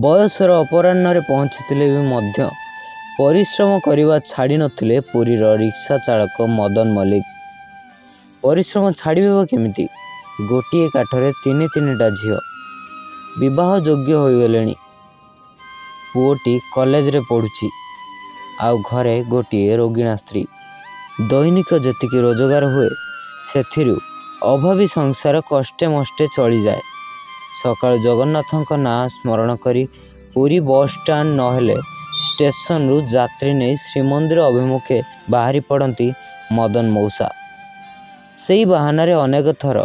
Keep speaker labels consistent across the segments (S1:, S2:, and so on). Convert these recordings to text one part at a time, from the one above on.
S1: ବୟସର ଅପରାହ୍ନରେ ପହଞ୍ଚିଥିଲେ ବି ମଧ୍ୟ ପରିଶ୍ରମ କରିବା ଛାଡ଼ି ନଥିଲେ ପୁରୀର ରିକ୍ସା ଚାଳକ ମଦନ ମଲ୍ଲିକ। ପରିଶ୍ରମ ଛାଡ଼ିବେ କେମିତି? ଗୋଟିଏ କାଠରେ ତିନିଟା ଝିଅ ବିବାହ ଯୋଗ୍ୟ ହୋଇଗଲେଣି। ପୁଅଟି କଲେଜରେ ପଢ଼ୁଛି, ଆଉ ଘରେ ଗୋଟିଏ ରୋଗିଣା ସ୍ତ୍ରୀ। ଦୈନିକ ଯେତିକି ରୋଜଗାର ହୁଏ ସେଥିରୁ ଅଭାବୀ ସଂସାର କଷ୍ଟେ ମଷ୍ଟେ ଚଳିଯାଏ। ସକାଳୁ ଜଗନ୍ନାଥଙ୍କ ନାଁ ସ୍ମରଣ କରି ପୁରୀ ବସ୍ ଷ୍ଟାଣ୍ଡ ନହେଲେ ଷ୍ଟେସନରୁ ଯାତ୍ରୀ ନେଇ ଶ୍ରୀମନ୍ଦିର ଅଭିମୁଖେ ବାହାରି ପଡ଼ନ୍ତି ମଦନ ମଉସା। ସେଇ ବାହାନାରେ ଅନେକ ଥର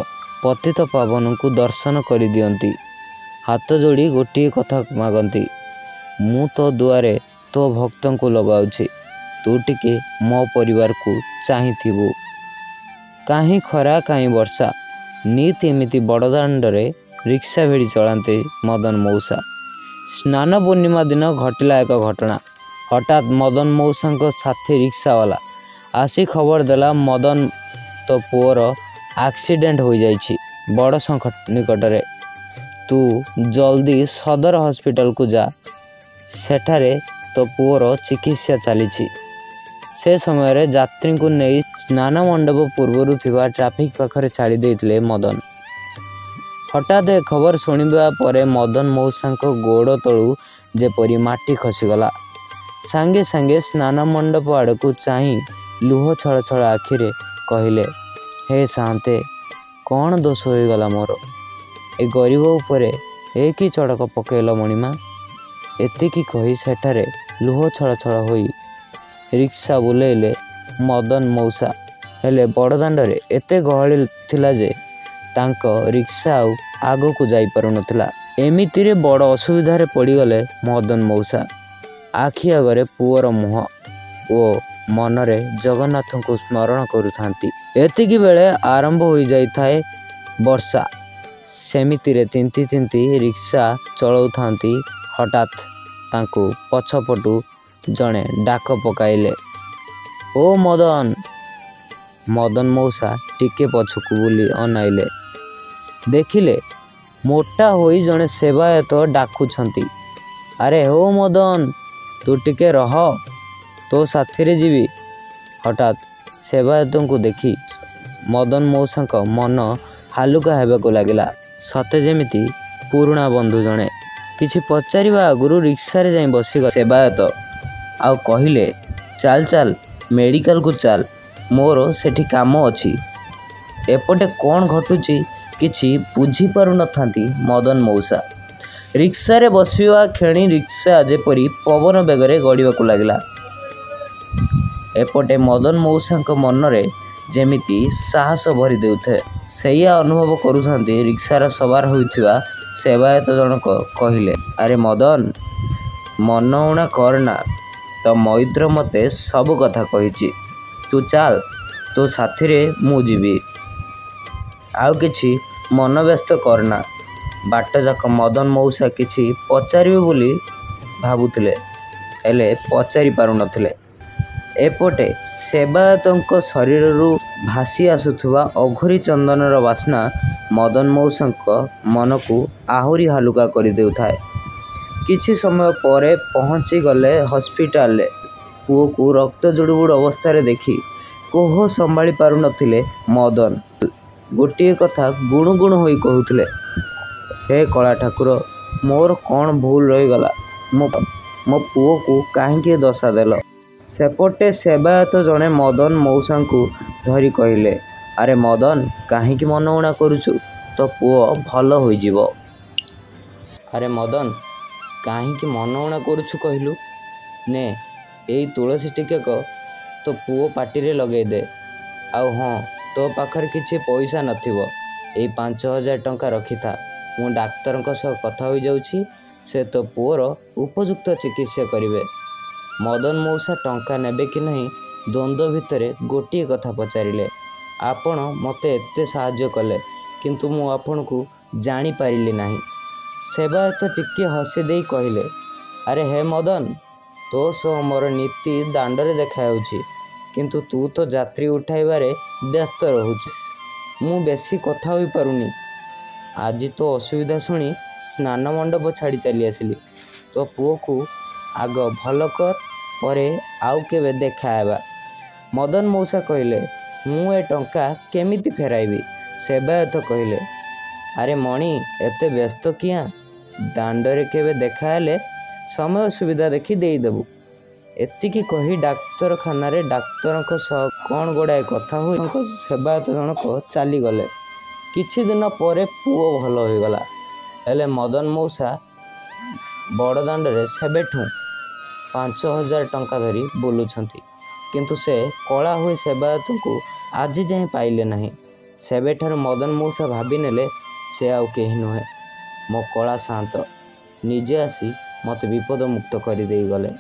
S1: ପତିତ ପାବନଙ୍କୁ ଦର୍ଶନ କରିଦିଅନ୍ତି। ହାତ ଯୋଡ଼ି ଗୋଟିଏ କଥା ମାଗନ୍ତି, ମୁଁ ତୋ ଦୁଆରେ ତୋ ଭକ୍ତଙ୍କୁ ଲଗାଉଛି, ତୁ ଟିକେ ମୋ ପରିବାରକୁ ଚାହିଁଥିବୁ। କାହିଁ ଖରା କାହିଁ ବର୍ଷା, ନିତ୍ ଏମିତି ବଡ଼ଦାଣ୍ଡରେ ରିକ୍ସା ଭିଡ଼ି ଚଳାନ୍ତି ମଦନ ମଉସା। ସ୍ନାନ ପୂର୍ଣ୍ଣିମା ଦିନ ଘଟିଲା ଏକ ଘଟଣା। ହଠାତ୍ ମଦନ ମଉସାଙ୍କ ସାଥୀ ରିକ୍ସାବାଲା ଆସି ଖବର ଦେଲା, ମଦନ ତୋ ପୁଅର ଆକ୍ସିଡେଣ୍ଟ ହୋଇଯାଇଛି ବଡ଼ ଶଙ୍ଖ ନିକଟରେ। ତୁ ଜଲ୍ଦି ସଦର ହସ୍ପିଟାଲକୁ ଯା, ସେଠାରେ ତୋ ପୁଅର ଚିକିତ୍ସା ଚାଲିଛି। ସେ ସମୟରେ ଯାତ୍ରୀଙ୍କୁ ନେଇ ସ୍ନାନ ମଣ୍ଡପ ପୂର୍ବରୁ ଥିବା ଟ୍ରାଫିକ୍ ପାଖରେ ଛାଡ଼ି ଦେଇଥିଲେ ମଦନ। ହଠାତ୍ ଏ ଖବର ଶୁଣିବା ପରେ ମଦନ ମଉସାଙ୍କ ଗୋଡ଼ ତଳୁ ଯେପରି ମାଟି ଖସିଗଲା। ସାଙ୍ଗେ ସାଙ୍ଗେ ସ୍ନାନ ମଣ୍ଡପ ଆଡ଼କୁ ଚାହିଁ ଲୁହ ଛଳ ଛଳ ଆଖିରେ କହିଲେ, ହେ ସାନ୍ତେ, କ'ଣ ଦୋଷ ହୋଇଗଲା ମୋର? ଏ ଗରିବ ଉପରେ ଏ କି ଚଡ଼କ ପକେଇଲ ମଣିମା? ଏତିକି କହି ସେଠାରେ ଲୁହ ଛଳ ଛଳ ହୋଇ ରିକ୍ସା ବୁଲେଇଲେ ମଦନ ମଉସା। ହେଲେ ବଡ଼ଦାଣ୍ଡରେ ଏତେ ଗହଳି ଥିଲା ଯେ ତାଙ୍କ ରିକ୍ସା ଆଉ ଆଗକୁ ଯାଇପାରୁନଥିଲା। ଏମିତିରେ ବଡ଼ ଅସୁବିଧାରେ ପଡ଼ିଗଲେ ମଦନ ମଉସା। ଆଖି ଆଗରେ ପୁଅର ମୁହଁ ଓ ମନରେ ଜଗନ୍ନାଥଙ୍କୁ ସ୍ମରଣ କରୁଥାନ୍ତି। ଏତିକି ବେଳେ ଆରମ୍ଭ ହୋଇଯାଇଥାଏ ବର୍ଷା। ସେମିତିରେ ତିନ୍ତି ତିନ୍ତି ରିକ୍ସା ଚଳାଉଥାନ୍ତି। ହଠାତ୍ ତାଙ୍କୁ ପଛପଟୁ ଜଣେ ଡାକ ପକାଇଲେ, ଓ ମଦନ। ମଦନ ମଉସା ଟିକେ ପଛକୁ ବୁଲି ଅନାଇଲେ। ଦେଖିଲେ ମୋଟା ହୋଇ ଜଣେ ସେବାୟତ ଡାକୁଛନ୍ତି, ଆରେ ହୋ ମଦନ, ତୁ ଟିକେ ରହ, ତୋ ସାଥିରେ ଯିବି। ହଠାତ୍ ସେବାୟତଙ୍କୁ ଦେଖି ମଦନ ମଉସାଙ୍କ ମନ ହାଲୁକା ହେବାକୁ ଲାଗିଲା। ସତେ ଯେମିତି ପୁରୁଣା ବନ୍ଧୁ ଜଣେ। କିଛି ପଚାରିବା ଆଗରୁ ରିକ୍ସାରେ ଯାଇ ବସିଗଲେ ସେବାୟତ ଆଉ କହିଲେ, ଚାଲ ଚାଲ ମେଡ଼ିକାଲକୁ ଚାଲ, ମୋର ସେଠି କାମ ଅଛି। ଏପଟେ କ'ଣ ଘଟୁଛି କିଛି ବୁଝିପାରୁନଥାନ୍ତି ମଦନ ମଉସା। ରିକ୍ସାରେ ବସିବା କ୍ଷଣି ରିକ୍ସା ଯେପରି ପବନ ବେଗରେ ଗଡ଼ିବାକୁ ଲାଗିଲା। ଏପଟେ ମଦନ ମଉସାଙ୍କ ମନରେ ଯେମିତି ସାହସ ଭରି ଦେଉଥାଏ। ସେଇଆ ଅନୁଭବ କରୁଥାନ୍ତି ରିକ୍ସାର ସବାର ହୋଇଥିବା ସେବାୟତ ଜଣକ କହିଲେ, ଆରେ ମଦନ, ମନ ଊଣା କରନା, ତୋ ମଇତ୍ର ମୋତେ ସବୁ କଥା କହିଛି। ତୁ ଚାଲ, ତୋ ସାଥିରେ ମୁଁ ଯିବି। ଆଉ କିଛି ମନ ବ୍ୟସ୍ତ କରନା। ବାଟଯାକ ମଦନ ମଉସା କିଛି ପଚାରିବେ ବୋଲି ଭାବୁଥିଲେ, ହେଲେ ପଚାରି ପାରୁନଥିଲେ। ଏପଟେ ସେବାୟତଙ୍କ ଶରୀରରୁ ଭାସି ଆସୁଥିବା ଅଘୋରୀ ଚନ୍ଦନର ବାସ୍ନା ମଦନ ମଉସାଙ୍କ ମନକୁ ଆହୁରି ହାଲୁକା କରିଦେଉଥାଏ। କିଛି ସମୟ ପରେ ପହଞ୍ଚିଗଲେ ହସ୍ପିଟାଲରେ। ପୁଅକୁ ରକ୍ତ ଜୁଡ଼ୁବୁଡ଼ୁ ଅବସ୍ଥାରେ ଦେଖି କୋହ ସମ୍ଭାଳି ପାରୁନଥିଲେ ମଦନ। ଗୋଟିଏ କଥା ଗୁଣୁ ଗୁଣୁ ହୋଇ କହୁଥିଲେ, ହେ କଳା ଠାକୁର, ମୋର କ'ଣ ଭୁଲ ରହିଗଲା? ମୋ ପୁଅକୁ କାହିଁକି ଏ ଦଶା ଦେଲ? ସେପଟେ ସେବାୟତ ଜଣେ ମଦନ ମଉସାଙ୍କୁ ଧରି କହିଲେ, ଆରେ ମଦନ, କାହିଁକି ମନ ଊଣା କରୁଛୁ? ତୋ ପୁଅ ଭଲ ହୋଇଯିବ। ଆରେ ମଦନ, କାହିଁକି ମନ ଊଣା କରୁଛୁ କହିଲୁ? ନେ, ଏଇ ତୁଳସୀ ଟିକେକ ତୋ ପୁଅ ପାଟିରେ ଲଗେଇ ଦେ। ଆଉ ହଁ, ତୋ ପାଖରେ କିଛି ପଇସା ନଥିବ, ଏଇ 5,000 ଟଙ୍କା ରଖିଥା। ମୁଁ ଡାକ୍ତରଙ୍କ ସହ କଥା ହୋଇଯାଉଛି, ସେ ତୋ ପୁଅର ଉପଯୁକ୍ତ ଚିକିତ୍ସା କରିବେ। ମଦନ ମଉସା ଟଙ୍କା ନେବେ କି ନାହିଁ ଦ୍ୱନ୍ଦ୍ୱ ଭିତରେ ଗୋଟିଏ କଥା ପଚାରିଲେ, ଆପଣ ମୋତେ ଏତେ ସାହାଯ୍ୟ କଲେ, କିନ୍ତୁ ମୁଁ ଆପଣଙ୍କୁ ଜାଣିପାରିଲି ନାହିଁ। ସେବାୟତ ଟିକିଏ ହସି ଦେଇ କହିଲେ, ଆରେ ହେ ମଦନ, ତୋ ସହ ମୋର ନୀତି ଦାଣ୍ଡରେ ଦେଖାଯାଉଛି, କିନ୍ତୁ ତୁ ତ ଯାତ୍ରୀ ଉଠାଇବାରେ ବ୍ୟସ୍ତ ରହୁଛୁ। ମୁଁ ବେଶୀ କଥା ହୋଇପାରୁନି। ଆଜି ତୋ ଅସୁବିଧା ଶୁଣି ସ୍ନାନ ମଣ୍ଡପ ଛାଡ଼ି ଚାଲି ଆସିଲି। ତୋ ପୁଅକୁ ଆଗ ଭଲ କର, ପରେ ଆଉ କେବେ ଦେଖା ହେବା। ମଦନ ମଉସା କହିଲେ, ମୁଁ ଏ ଟଙ୍କା କେମିତି ଫେରାଇବି? ସେବାୟତ କହିଲେ, ଆରେ ମଣି, ଏତେ ବ୍ୟସ୍ତ କିଆଁ? ଦାଣ୍ଡରେ କେବେ ଦେଖା ହେଲେ ସମୟ ସୁବିଧା ଦେଖି ଦେଇଦେବୁ। ଏତିକି କହି ଡାକ୍ତରଖାନାରେ ଡାକ୍ତରଙ୍କ ସହ କ'ଣ ଗୁଡ଼ାଏ କଥା ହୋଇ ସେବାୟତ ଜଣକ ଚାଲିଗଲେ। କିଛି ଦିନ ପରେ ପୁଅ ଭଲ ହୋଇଗଲା। ହେଲେ ମଦନ ମଉସା ବଡ଼ଦାଣ୍ଡରେ ସେବେଠୁ 5,000 ଟଙ୍କା ଧରି ବୁଲୁଛନ୍ତି। କିନ୍ତୁ ସେ କଳା ହୋଇ ସେବାୟତଙ୍କୁ ଆଜି ଯାଏଁ ପାଇଲେ ନାହିଁ। ସେବେଠାରୁ ମଦନ ମଉସା ଭାବିନେଲେ, ସେ ଆଉ କେହି ନୁହେଁ, ମୋ କଳା ସାଆନ୍ତ ନିଜେ ଆସି ମୋତେ ବିପଦ ମୁକ୍ତ କରିଦେଇ ଗଲେ।